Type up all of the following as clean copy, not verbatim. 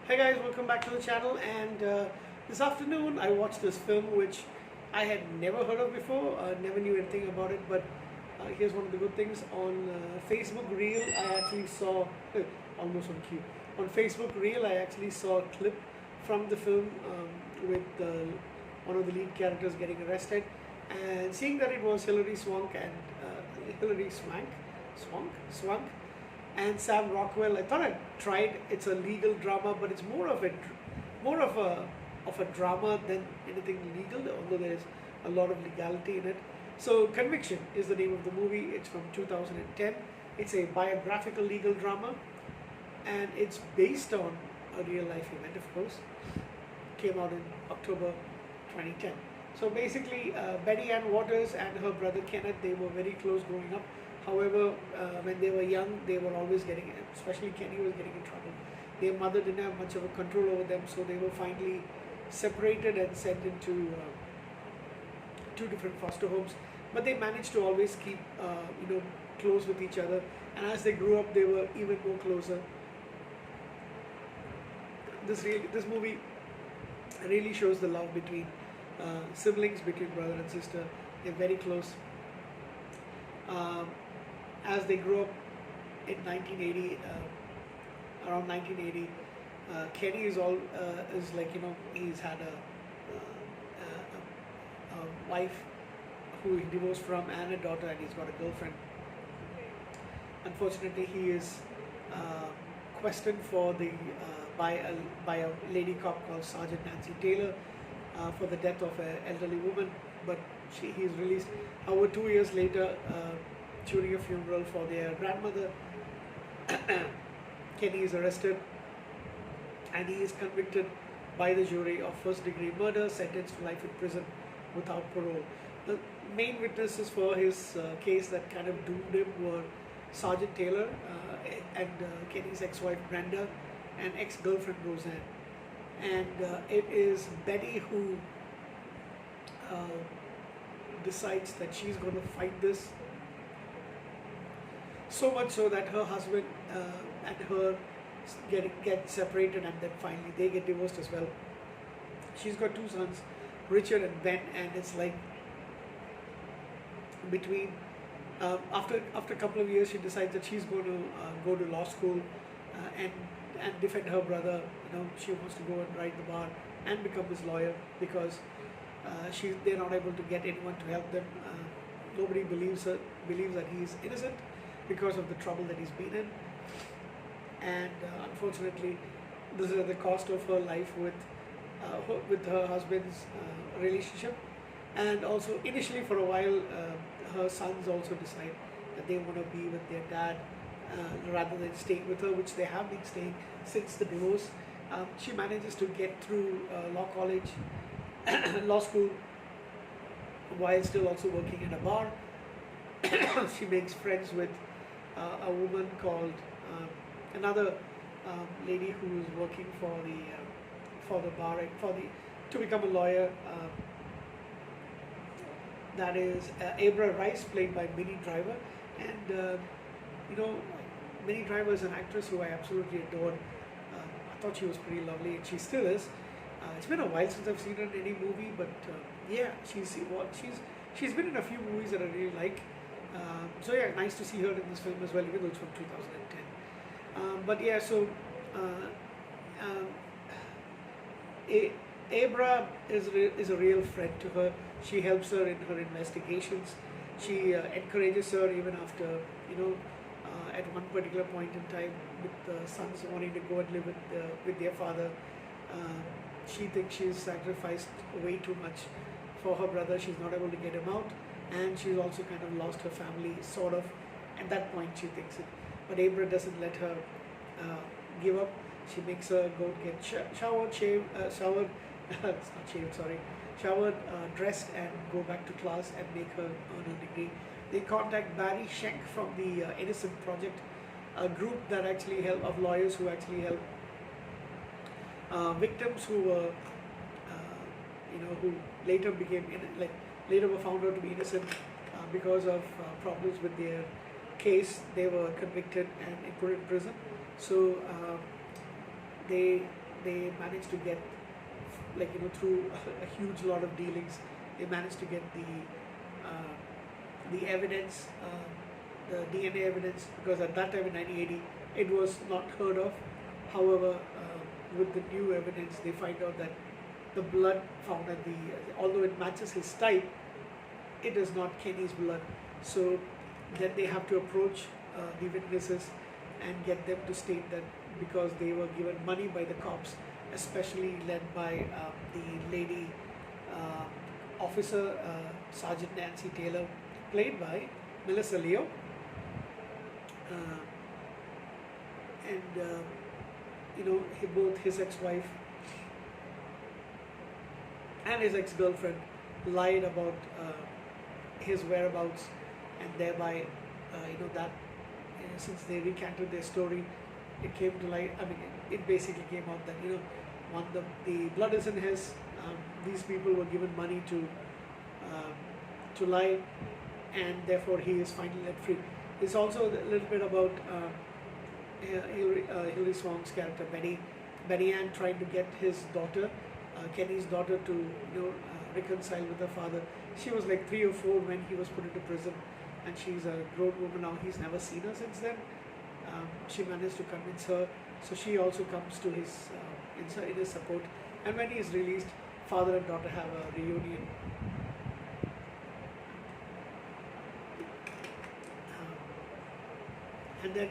Hey guys, welcome back to the channel. And this afternoon I watched this film which I had never heard of before, never knew anything about it. But here's one of the good things: on Facebook Reel, I actually saw almost on cue. On Facebook Reel, I actually saw a clip from the film with one of the lead characters getting arrested, and seeing that it was Hilary Swank and Hilary Swank and Sam Rockwell. I thought I'd try it. It's a legal drama, but it's more of a drama than anything legal, although there's a lot of legality in it. So Conviction is the name of the movie. It's from 2010. It's a biographical legal drama, and it's based on a real life event, of course. Came out in October 2010. So basically, Betty Ann Waters and her brother Kenneth, they were very close growing up. However, when they were young, they were always getting, especially Kenny was getting in trouble. Their mother didn't have much of a control over them, so they were finally separated and sent into two different foster homes. But they managed to always keep, close with each other. And as they grew up, they were even more closer. This movie really shows the love between siblings, between brother and sister. They're very close. As they grew up in 1980, around 1980, Kenny is like, he's had a wife who he divorced from and a daughter, and he's got a girlfriend. Unfortunately, he is questioned for by a lady cop called Sergeant Nancy Taylor for the death of an elderly woman, but he is released. However, 2 years later, during a funeral for their grandmother, Kenny is arrested and he is convicted by the jury of first-degree murder, sentenced to life in prison without parole. The main witnesses for his case that kind of doomed him were Sergeant Taylor and Kenny's ex-wife Brenda and ex-girlfriend Roseanne. And it is Betty who decides that she's going to fight this, so much so that her husband and her get separated, and then finally they get divorced as well. She's got two sons, Richard and Ben, and it's like between after a couple of years, she decides that she's going to go to law school and defend her brother. She wants to go and ride the bar and become his lawyer, because they're not able to get anyone to help them. Nobody believes that he's innocent because of the trouble that he's been in, and unfortunately, this is at the cost of her life with her husband's relationship. And also, initially for a while, her sons also decide that they want to be with their dad rather than staying with her, which they have been staying since the divorce. She manages to get through law school, while still also working in a bar. She makes friends with a woman called another lady who is working for the bar to become a lawyer. That is Abra Rice, played by Minnie Driver, and Minnie Driver is an actress who I absolutely adored. I thought she was pretty lovely, and she still is. It's been a while since I've seen her in any movie, but yeah, she's been in a few movies that I really like. So yeah, nice to see her in this film as well, even though it's from 2010. But yeah, so Abra is a real friend to her. She helps her in her investigations. She encourages her even after, at one particular point in time, with the sons wanting to go and live with their father. She thinks she's sacrificed way too much for her brother. She's not able to get him out, and she's also kind of lost her family, sort of. At that point, she thinks it. But Abra doesn't let her give up. She makes her go get showered, dressed, and go back to class and make her earn her degree. They contact Barry Schenk from the Innocent Project, a group that actually of lawyers who actually help victims who were, who later later were found out to be innocent because of problems with their case. They were convicted and put in prison. So they they managed to get, like, through a huge lot of dealings, they managed to get the evidence, the DNA evidence, because at that time in 1980 it was not heard of. However, with the new evidence, they find out that the blood found at although it matches his type, it is not Kenny's blood. So then they have to approach the witnesses and get them to state that because they were given money by the cops, especially led by the lady officer, Sergeant Nancy Taylor, played by Melissa Leo, and both his ex-wife and his ex-girlfriend lied about his whereabouts, and thereby that since they recanted their story, it came to light. I mean, it basically came out that one, the blood is in his. These people were given money to lie, and therefore he is finally let free. It's also a little bit about Hilary Swank's character Benny Ann trying to get his daughter, Kenny's daughter, to reconcile with her father. She was like 3 or 4 when he was put into prison, and she's a grown woman now. He's never seen her since then. She managed to convince her, so she also comes to his in his support. And when he is released, father and daughter have a reunion. And then,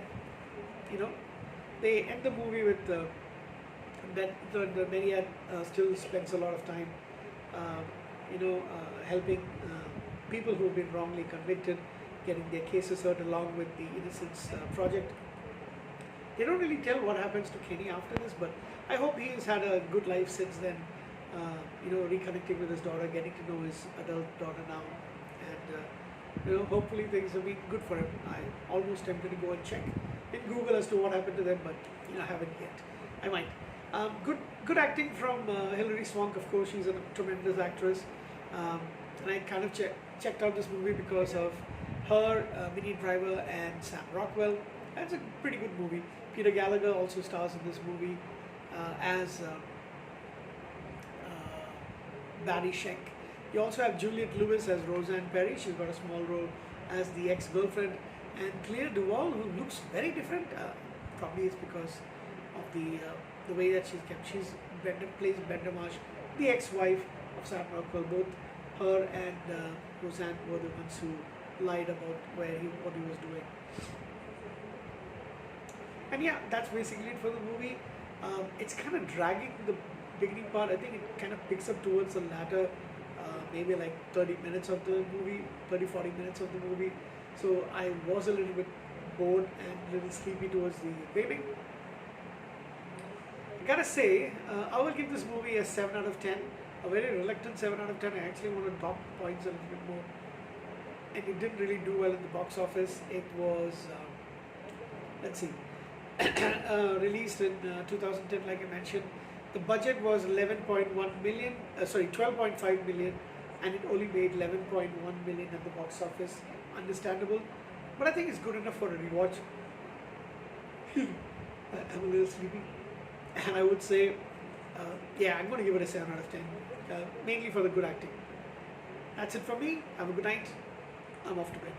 they end the movie with Benny Ann still spends a lot of time, helping people who have been wrongly convicted, getting their cases heard along with the Innocence Project. They don't really tell what happens to Kenny after this, but I hope he has had a good life since then, reconnecting with his daughter, getting to know his adult daughter now, and hopefully things have been good for him. I almost tempted to go and check in Google as to what happened to them, but I haven't yet. I might. Good acting from Hilary Swank. Of course, she's a tremendous actress, and I kind of checked out this movie because of her, Minnie Driver, and Sam Rockwell. That's a pretty good movie. Peter Gallagher also stars in this movie as Barry Schenk. You also have Juliette Lewis as Roseanne Perry. She's got a small role as the ex-girlfriend, and Claire Duvall, who looks very different. Probably it's because of the way that she's kept. Plays Brenda Marsh, the ex-wife of Sam Rockwell. Both her and Roseanne were the ones who lied about what he was doing. And yeah, that's basically it for the movie. It's kind of dragging the beginning part. I think it kind of picks up towards the latter, maybe like 30 minutes of the movie, 30-40 minutes of the movie. So I was a little bit bored and a little sleepy towards the beginning. I gotta say, I will give this movie a 7 out of 10. A very reluctant 7 out of 10. I actually want to drop points a little bit more. And it didn't really do well in the box office. It was, let's see, released in 2010, like I mentioned. The budget was 12.5 million, and it only made 11.1 million at the box office. Understandable, but I think it's good enough for a rewatch. I'm a little sleepy, and I would say, I'm going to give it a 7 out of 10, mainly for the good acting. That's it from me. Have a good night. I'm off to bed.